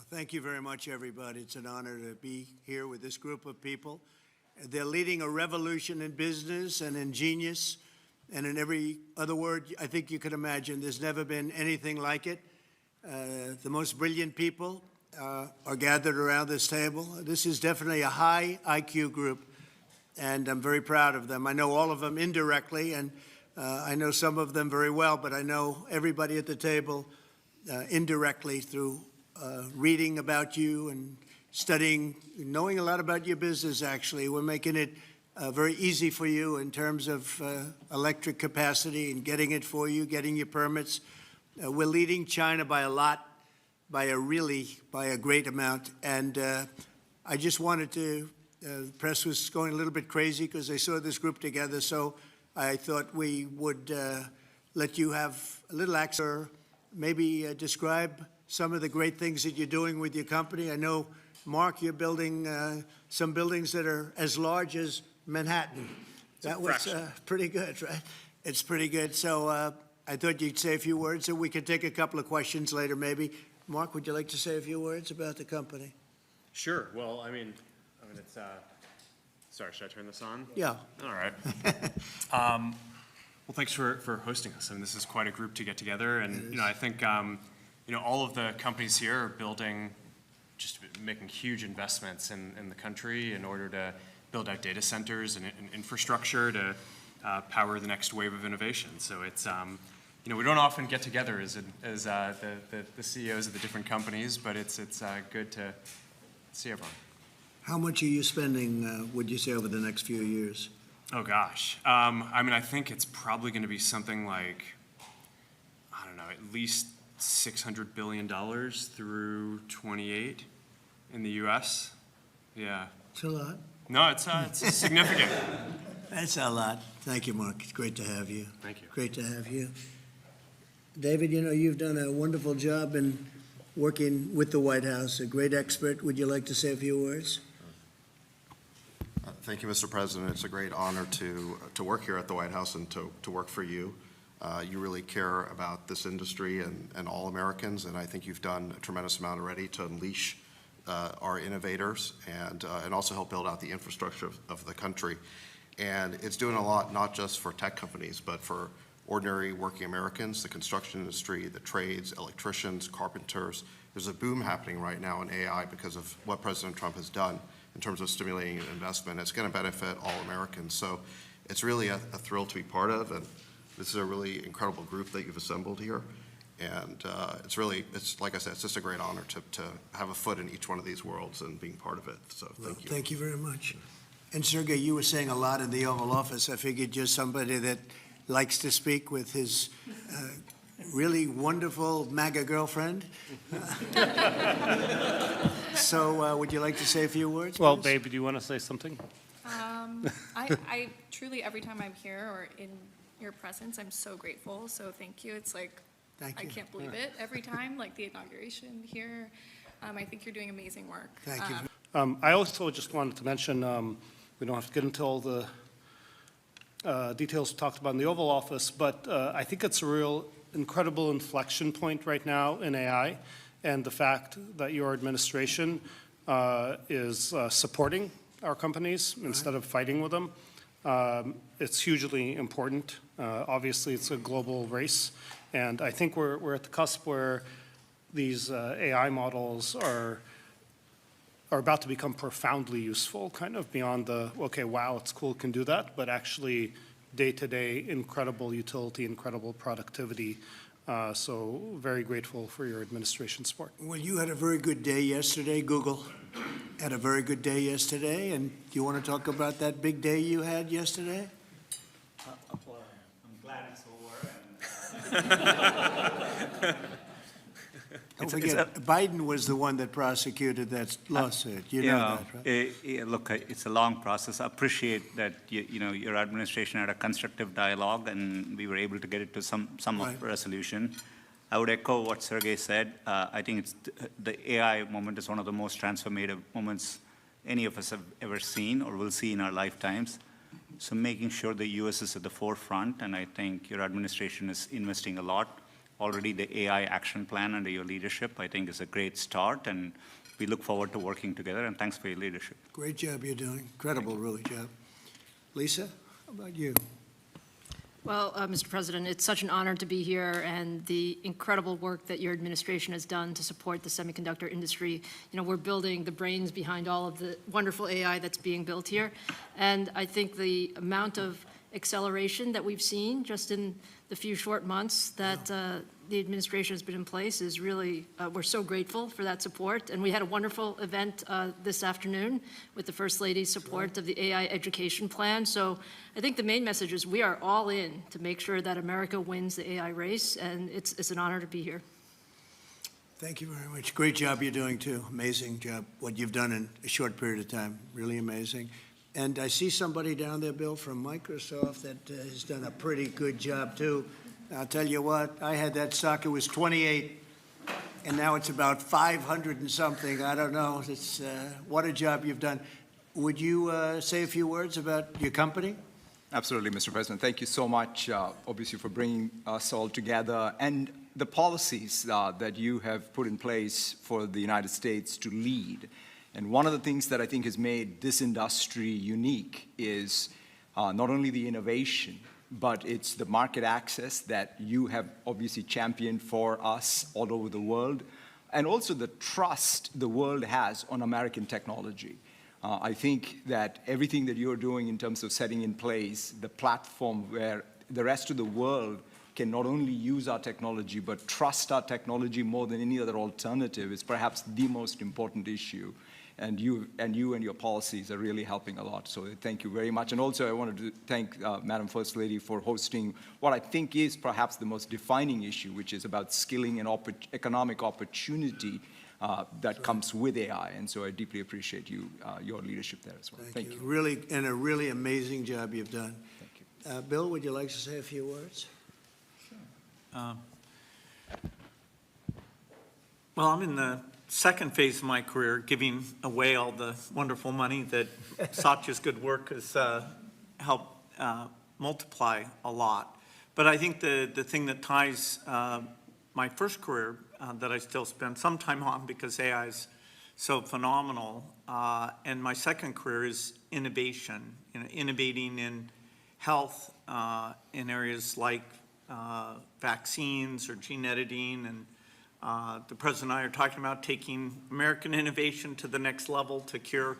Thank you very much, everybody. It's an honor to be here with this group of people. They're leading a revolution in business and in genius, and in every other word I think you could imagine. There's never been anything like it. The most brilliant people are gathered around this table. This is definitely a high IQ group, and I'm very proud of them. I know all of them indirectly, and I know some of them very well, but I know everybody at the table indirectly through reading about you and studying, knowing a lot about your business, actually. We're making it very easy for you in terms of electric capacity and getting it for you, getting your permits. We're leading China by a lot, by a great amount. And I just wanted to, the press was going a little bit crazy because they saw this group together, so I thought we would let you have a little access, maybe describe some of the great things that you're doing with your company. I know, Mark, you're building some buildings that are as large as Manhattan. That was pretty good, right? It's pretty good. So I thought you'd say a few words, and we could take a couple of questions later, maybe. Mark, would you like to say a few words about the company? Sure. Well, I mean, it's. Sorry, should I turn this on? Yeah. All right. Well, thanks for hosting us. I mean, this is quite a group to get together, and I think all of the companies here are building, just making huge investments in the country in order to build out data centers and infrastructure to power the next wave of innovation. So it's, we don't often get together as the CEOs of the different companies, but it's good to see everyone. How much are you spending, would you say, over the next few years? Oh, gosh. I mean, I think it's probably going to be something like, I don't know, at least $600 billion through 28 in the U.S. Yeah. It's a lot. No, it's significant. That's a lot. Thank you, Mark. It's great to have you. Thank you. Great to have you. David, you've done a wonderful job in working with the White House, a great expert. Would you like to say a few words? Thank you, Mr. President. It's a great honor to work here at the White House and to work for you. You really care about this industry and all Americans, and I think you've done a tremendous amount already to unleash our innovators and also help build out the infrastructure of the country. And it's doing a lot, not just for tech companies, but for ordinary working Americans, the construction industry, the trades, electricians, carpenters. There's a boom happening right now in AI because of what President Trump has done in terms of stimulating investment. It's going to benefit all Americans. So it's really a thrill to be part of, and this is a really incredible group that you've assembled here. And it's like I said, it's just a great honor to have a foot in each one of these worlds and being part of it. So thank you. Thank you very much. And Sergey, you were saying a lot in the Oval Office. I figured you're somebody that likes to speak with his really wonderful MAGA girlfriend. So would you like to say a few words? Well, please? babe, do you want to say something? I truly, every time I'm here or in your presence, I'm so grateful. So thank you. It's like, Thank I you. can't believe it every time, like the inauguration here. I think you're doing amazing work. Thank you. I also just wanted to mention, we don't have to get into all the details talked about in the Oval Office, but I think it's a real incredible inflection point right now in AI, and the fact that your administration is supporting our companies instead of fighting with them. It's hugely important. Obviously, it's a global race, and I think we're at the cusp where these AI models are about to become profoundly useful, kind of beyond the, okay, wow, it's cool, can do that, but actually day-to-day incredible utility, incredible productivity. So very grateful for your administration support. Well, you had a very good day yesterday. Google had a very good day yesterday. And do you want to talk about that big day you had yesterday? I'm glad it's over. Don't forget, Biden was the one that prosecuted that lawsuit. You know that, right? Look, it's a long process. I appreciate that your administration had a constructive dialogue, and we were able to get it to some of resolution. I would echo what Sergey said. I think the AI moment is one of the most transformative moments any of us have ever seen or will see in our lifetimes. So making sure the U.S. is at the forefront, and I think your administration is investing a lot. already the AI action plan under your leadership, I think is a great start, and we look forward to working together, and thanks for your leadership. Great job you're doing. Incredible, really, job. Lisa, how about you? Well, Mr. President, it's such an honor to be here, and the incredible work that your administration has done to support the semiconductor industry. You know, we're building the brains behind all of the wonderful AI that's being built here. And I think the amount of acceleration that we've seen just in the few short months that the administration has been in place is really, we're so grateful for that support. And we had a wonderful event this afternoon with the First Lady's support of the AI education plan. So I think the main message is we are all in to make sure that America wins the AI race, and it's an honor to be here. Thank you very much. Great job you're doing, too. Amazing job, what you've done in a short period of time. Really amazing. And I see somebody down there, Bill, from Microsoft that has done a pretty good job, too. I'll tell you what, I had that stock, it was 28, and now it's about 500 and something. I don't know. It's what a job you've done. Would you say a few words about your company? Absolutely, Mr. President. Thank you so much, obviously, for bringing us all together and the policies that you have put in place for the United States to lead. And one of the things that I think has made this industry unique is not only the innovation, but it's the market access that you have obviously championed for us all over the world, and also the trust the world has on American technology. I think that everything that you're doing in terms of setting in place the platform where the rest of the world can not only use our technology, but trust our technology more than any other alternative is perhaps the most important issue. And you and your policies are really helping a lot. So thank you very much. And also I wanted to thank Madam First Lady for hosting what I think is perhaps the most defining issue, which is about skilling and economic opportunity that comes with AI. And so I deeply appreciate your leadership there as well. Thank you. Really, and a really amazing job you've done. Thank you. Bill, would you like to say a few words? Well, I'm in the second phase of my career, giving away all the wonderful money that Satya's good work has helped multiply a lot. But I think the thing that ties my first career that I still spend some time on because AI is so phenomenal, and my second career is innovation, innovating in health in areas like vaccines or gene editing, and the President and I are talking about taking American innovation to the next level to cure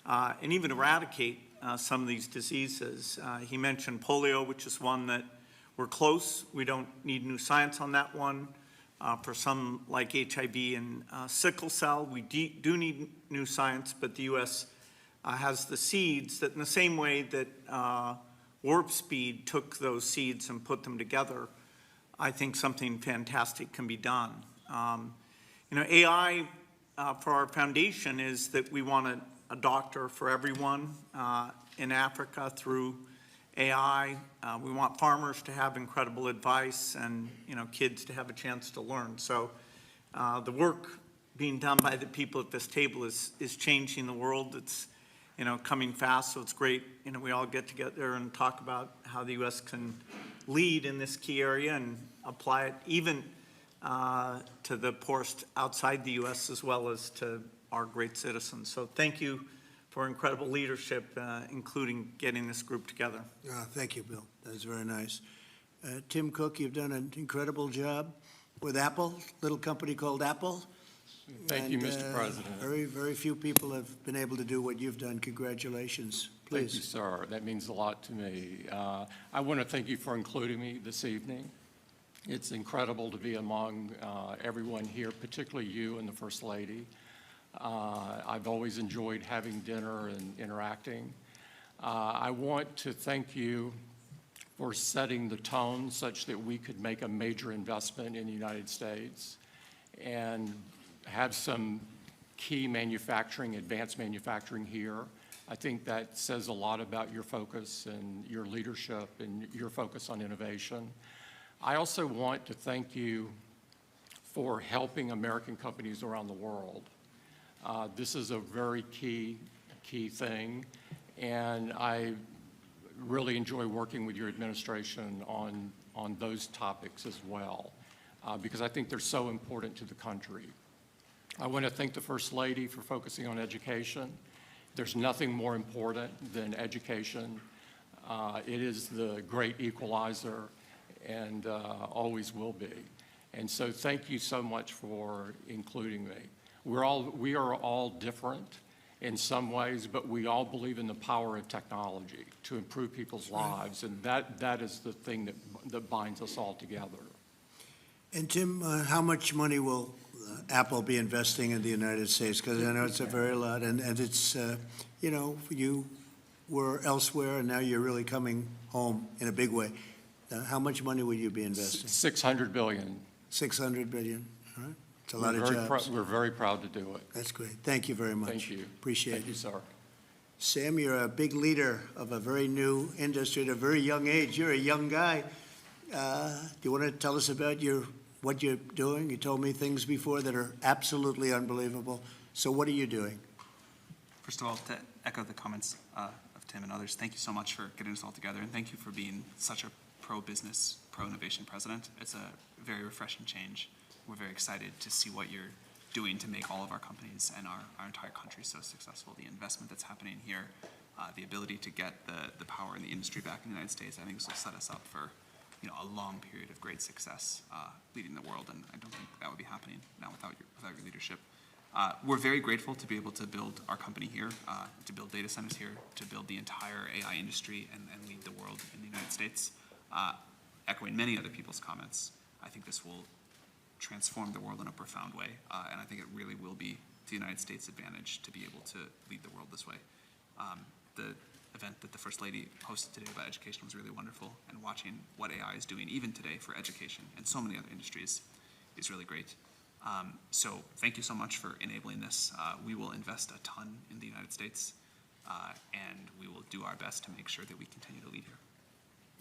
and even eradicate some of these diseases. He mentioned polio, which is one that we're close. We don't need new science on that one. For some like HIV and sickle cell, we do need new science, but the U.S. Has the seeds that in the same way that Warp Speed took those seeds and put them together, I think something fantastic can be done. AI for our foundation is that we want a doctor for everyone in Africa through AI. We want farmers to have incredible advice and, kids to have a chance to learn. So the work being done by the people at this table is changing the world. It's, coming fast, so it's great. We all get together and talk about how the U.S. can lead in this key area and apply it even to the poorest outside the U.S. as well as to our great citizens. So thank you for incredible leadership, including getting this group together. Thank you, Bill. That's very nice. Tim Cook, you've done an incredible job with Apple, little company called Apple. Thank you, Mr. President. Very, very few people have been able to do what you've done. Congratulations. Please. Thank you, sir. That means a lot to me. I want to thank you for including me this evening. It's incredible to be among everyone here, particularly you and the First Lady. I've always enjoyed having dinner and interacting. I want to thank you for setting the tone such that we could make a major investment in the United States and have some key manufacturing, advanced manufacturing here. I think that says a lot about your focus and your leadership and your focus on innovation. I also want to thank you for helping American companies around the world. This is a very key thing, and I really enjoy working with your administration on those topics as well. because I think they're so important to the country. I want to thank the First Lady for focusing on education. There's nothing more important than education. It is the great equalizer and always will be. And so thank you so much for including me. We are all different in some ways, but we all believe in the power of technology to improve people's lives, and that is the thing that binds us all together. And Tim, how much money will Apple be investing in the United States? Because I know it's a very lot, and it's, you know, you were elsewhere, and now you're really coming home in a big way. How much money will you be investing? $600 billion. $600 billion, all right? It's a lot of jobs. We're very proud to do it. That's great. Thank you very much. Thank you. Appreciate Thank you, it. sir. Sam, you're a big leader of a very new industry at a very young age. You're a young guy. Do you want to tell us about what you're doing? You told me things before that are absolutely unbelievable. So what are you doing? First of all, to echo the comments of Tim and others, thank you so much for getting us all together, and thank you for being such a pro-business, pro-innovation president. It's a very refreshing change. We're very excited to see what you're doing to make all of our companies and our entire country so successful. The investment that's happening here, the ability to get the power in the industry back in the United States, I think this will set us up for a long period of great success leading the world, and I don't think that would be happening now without your leadership. We're very grateful to be able to build our company here, to build data centers here, to build the entire AI industry and lead the world in the United States. Echoing many other people's comments, I think this will transform the world in a profound way, and I think it really will be to the United States' advantage to be able to lead the world this way. The event that the First Lady hosted today about education was really wonderful, and watching what AI is doing even today for education and so many other industries is really great. So thank you so much for enabling this. We will invest a ton in the United States, and we will do our best to make sure that we continue to lead here.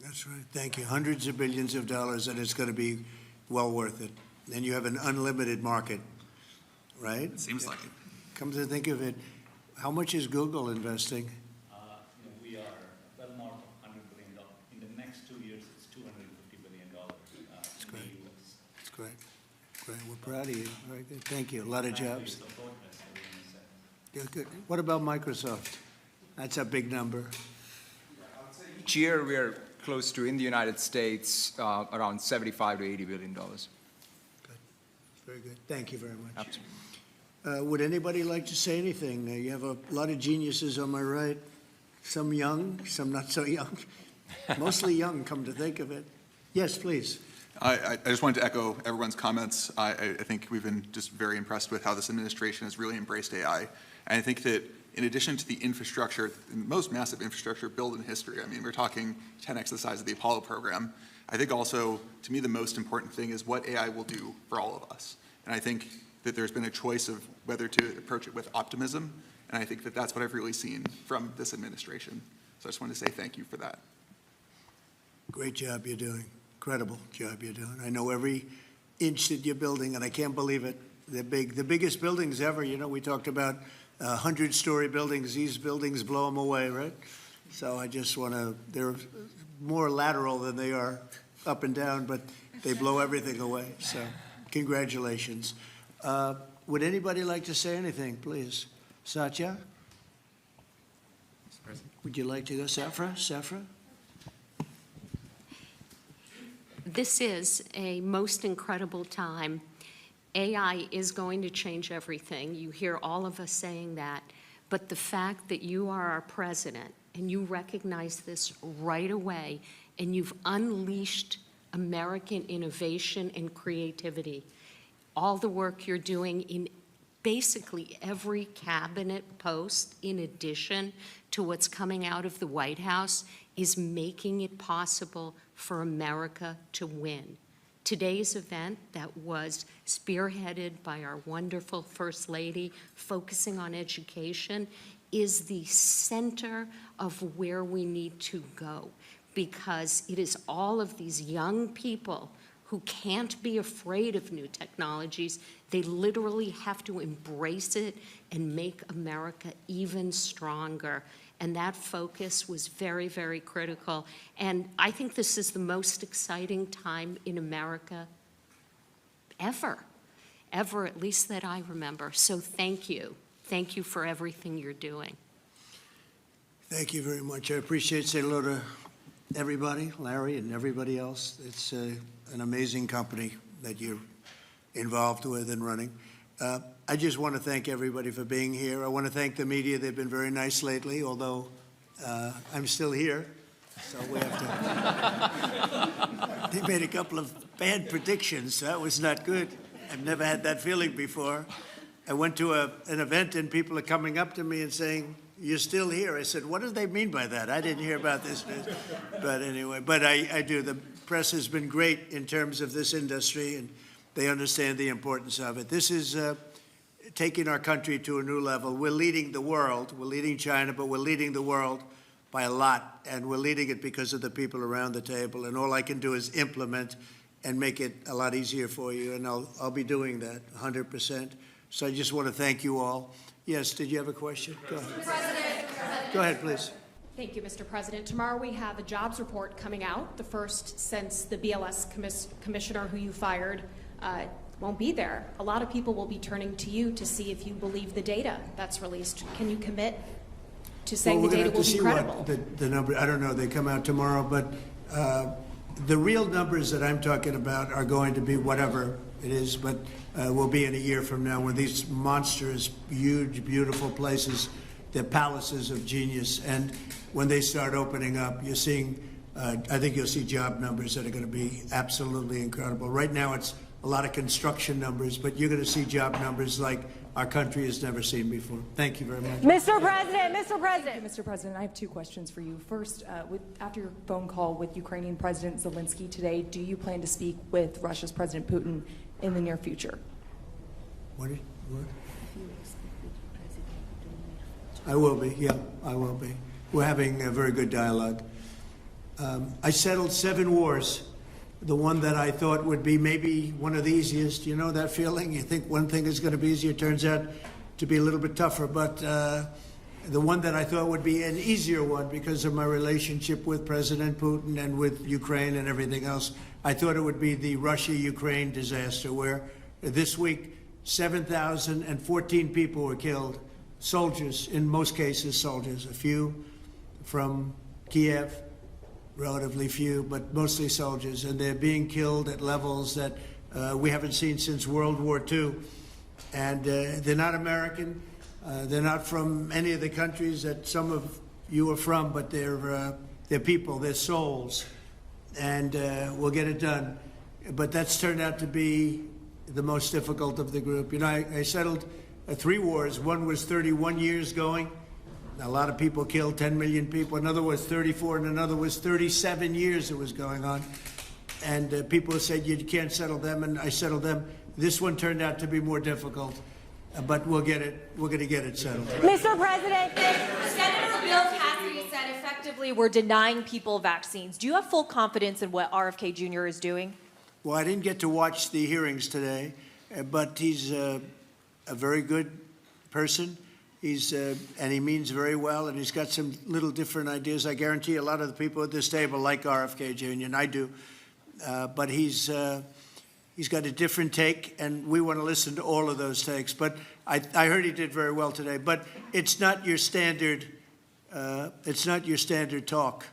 That's right. Thank you. Hundreds of billions of dollars, and it's going to be well worth it. And you have an unlimited market, right? It seems like it. Come to think of it, how much is Google investing? We are well north of $100 billion. In the next 2 years, it's $250 billion That's in great. the U.S. That's great. Great. We're proud of you. Very good. Thank you. A lot of jobs. Yeah, good. What about Microsoft? That's a big number. Each year, we are close to, in the United States, around $75 to $80 billion. Very good. Thank you very much. Absolutely. Would anybody like to say anything? You have a lot of geniuses on my right, some young, some not so young. Mostly young, come to think of it. Yes, please. I just wanted to echo everyone's comments. I think we've been just very impressed with how this administration has really embraced AI. And I think that in addition to the infrastructure, the most massive infrastructure built in history, I mean, we're talking 10x the size of the Apollo program. I think also, to me, the most important thing is what AI will do for all of us. And I think that there's been a choice of whether to approach it with optimism, and I think that that's what I've really seen from this administration. So I just wanted to say thank you for that. Great job you're doing. Incredible job you're doing. I know every inch that you're building, and I can't believe it. They're big. The biggest buildings ever. You know, we talked about 100-story buildings. These buildings blow them away, right? So I just want to, they're more lateral than they are up and down, but they blow everything away. So congratulations. Would anybody like to say anything, please? Satya? Would you like to go? Safra? This is a most incredible time. AI is going to change everything. You hear all of us saying that. But the fact that you are our president and you recognize this right away and you've unleashed American innovation and creativity, all the work you're doing in basically every cabinet post, in addition to what's coming out of the White House, is making it possible for America to win. Today's event that was spearheaded by our wonderful First Lady, focusing on education, is the center of where we need to go, because it is all of these young people who can't be afraid of new technologies. They literally have to embrace it and make America even stronger. And that focus was very, very critical. And I think this is the most exciting time in America ever, at least that I remember. So thank you. Thank you for everything you're doing. Thank you very much. I appreciate it. Say hello to everybody, Larry and everybody else. It's an amazing company that you're involved with and running. I just want to thank everybody for being here. I want to thank the media. They've been very nice lately, although I'm still here. So we have to. They made a couple of bad predictions. That was not good. I've never had that feeling before. I went to an event and people are coming up to me and saying, "You're still here." I said, "What do they mean by that? I didn't hear about this." But anyway, I do. The press has been great in terms of this industry, and they understand the importance of it. This is taking our country to a new level. We're leading the world. We're leading China, but we're leading the world by a lot, and we're leading it because of the people around the table. And all I can do is implement and make it a lot easier for you, and I'll be doing that 100%. So I just want to thank you all. Yes, did you have a question? Go ahead. President. Go ahead, please. Thank you, Mr. President. Tomorrow we have a jobs report coming out, the first since the BLS commissioner who you fired won't be there. A lot of people will be turning to you to see if you believe the data that's released. Can you commit to saying the data will be credible? The number, I don't know, they come out tomorrow, but the real numbers that I'm talking about are going to be whatever it is, but will be in a year from now when these monstrous, huge, beautiful places, they're palaces of genius, and when they start opening up, you're seeing, I think you'll see job numbers that are going to be absolutely incredible. Right now it's a lot of construction numbers, but you're going to see job numbers like our country has never seen before. Thank you very much. Mr. President, Mr. President. Mr. President, I have two questions for you. First, after your phone call with Ukrainian President Zelensky today, do you plan to speak with Russia's President Putin in the near future? What? I will be, yeah, I will be. We're having a very good dialogue. I settled 7 wars. The one that I thought would be maybe one of the easiest, you know that feeling? You think one thing is going to be easier, turns out to be a little bit tougher. But the one that I thought would be an easier one because of my relationship with President Putin and with Ukraine and everything else, I thought it would be the Russia-Ukraine disaster where this week 7,014 people were killed, soldiers, in most cases soldiers, a few from Kiev, relatively few, but mostly soldiers, and they're being killed at levels that we haven't seen since World War II. And they're not American. They're not from any of the countries that some of you are from, but they're people, they're souls, and we'll get it done. But that's turned out to be the most difficult of the group. You know, I settled 3 wars. One was 31 years going. A lot of people killed, 10 million people. Another was 34, and another was 37 years it was going on. And people said, you can't settle them, and I settled them. This one turned out to be more difficult, but we'll get it. We're going to get it settled. Mr. President, Senator Bill Cassidy said effectively we're denying people vaccines. Do you have full confidence in what RFK Jr. is doing? Well, I didn't get to watch the hearings today, but he's a very good person. And he means very well, and he's got some little different ideas. I guarantee a lot of the people at this table like RFK Jr., and I do. But he's got a different take, and we want to listen to all of those takes. But I heard he did very well today. But it's not your standard. It's not your standard talk,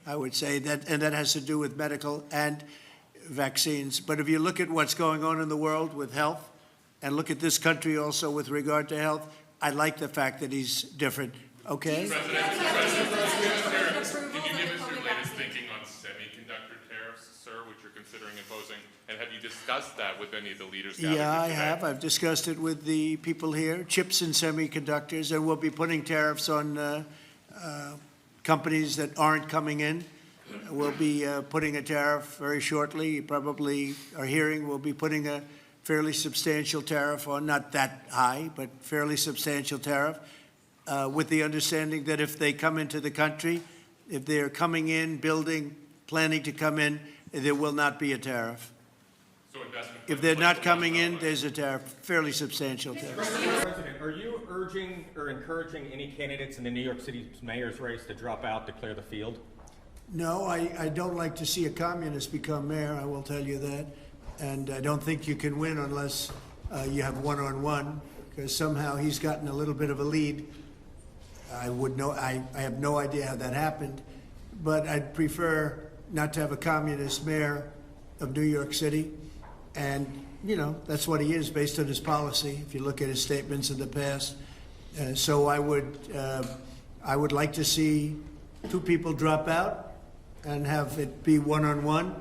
I would say, and that has to do with medical and vaccines. But if you look at what's going on in the world with health, and look at this country also with regard to health, I like the fact that he's different. Okay? President, can you give us your latest thinking on semiconductor tariffs, sir, which you're considering imposing? And have you discussed that with any of the leaders? Yeah, I have. I've discussed it with the people here, chips and semiconductors, and we'll be putting tariffs on companies that aren't coming in. We'll be putting a tariff very shortly. You probably are hearing we'll be putting a fairly substantial tariff on, not that high, but fairly substantial tariff, with the understanding that if they come into the country, if they're coming in, building, planning to come in, there will not be a tariff. So if they're not coming in, there's a tariff, fairly substantial tariff. Mr. President, are you urging or encouraging any candidates in the New York City mayor's race to drop out to clear the field? No, I don't like to see a communist become mayor, I will tell you that. And I don't think you can win unless you have one-on-one, because somehow he's gotten a little bit of a lead. I have no idea how that happened, but I'd prefer not to have a communist mayor of New York City. And, you know, that's what he is based on his policy, if you look at his statements in the past. So I would like to see two people drop out and have it be one-on-one.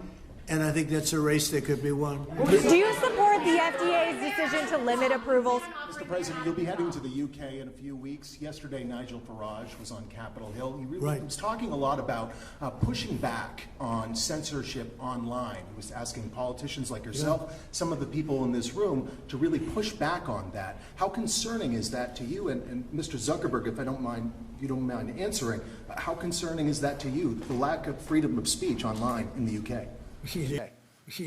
And I think that's a race that could be won. Do you support the FDA's decision to limit approvals? Mr. President, you'll be heading to the UK in a few weeks. Yesterday, Nigel Farage was on Capitol Hill. He really was talking a lot about pushing back on censorship online. He was asking politicians like yourself, some of the people in this room, to really push back on that. How concerning is that to you? And Mr. Zuckerberg, if you don't mind answering, how concerning is that to you, the lack of freedom of speech online in the UK? You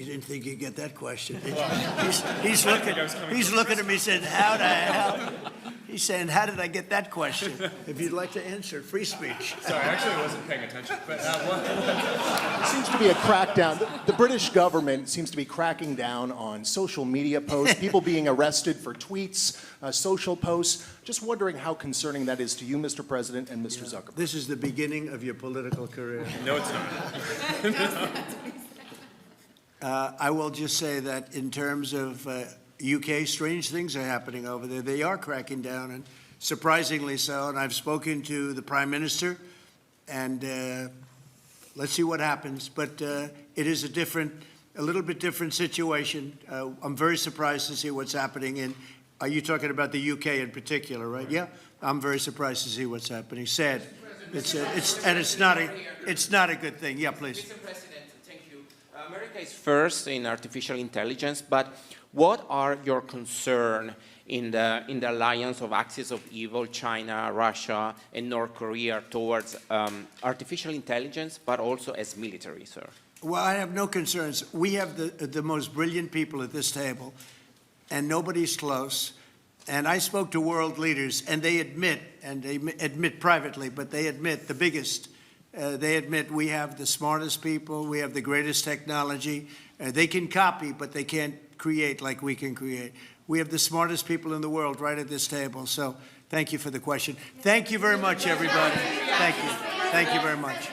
didn't think you'd get that question, did you? He's looking at me saying, how the hell? He's saying, how did I get that question? If you'd like to answer, free speech. Sorry, actually I wasn't paying attention. But There seems to be a crackdown. The British government seems to be cracking down on social media posts, people being arrested for tweets, social posts. Just wondering how concerning that is to you, Mr. President, and Mr. Zuckerberg. This is the beginning of your political career. No, it's not. I will just say that in terms of UK, strange things are happening over there. They are cracking down, and surprisingly so. And I've spoken to the Prime Minister, and let's see what happens. But it is a little bit different situation. I'm very surprised to see what's happening. Are you talking about the UK in particular, right? Yeah, I'm very surprised to see what's happening. Sad. It's not a good thing. Yeah, please. Mr. President, thank you. America is first in artificial intelligence, but what are your concerns in the alliance of axis of evil, China, Russia, and North Korea towards artificial intelligence, but also as military, sir? Well, I have no concerns. We have the most brilliant people at this table, and nobody's close. And I spoke to world leaders, and they admit privately, but they admit the biggest. They admit we have the smartest people, we have the greatest technology. They can copy, but they can't create like we can create. We have the smartest people in the world right at this table. So thank you for the question. Thank you very much, everybody. Thank you. Thank you very much.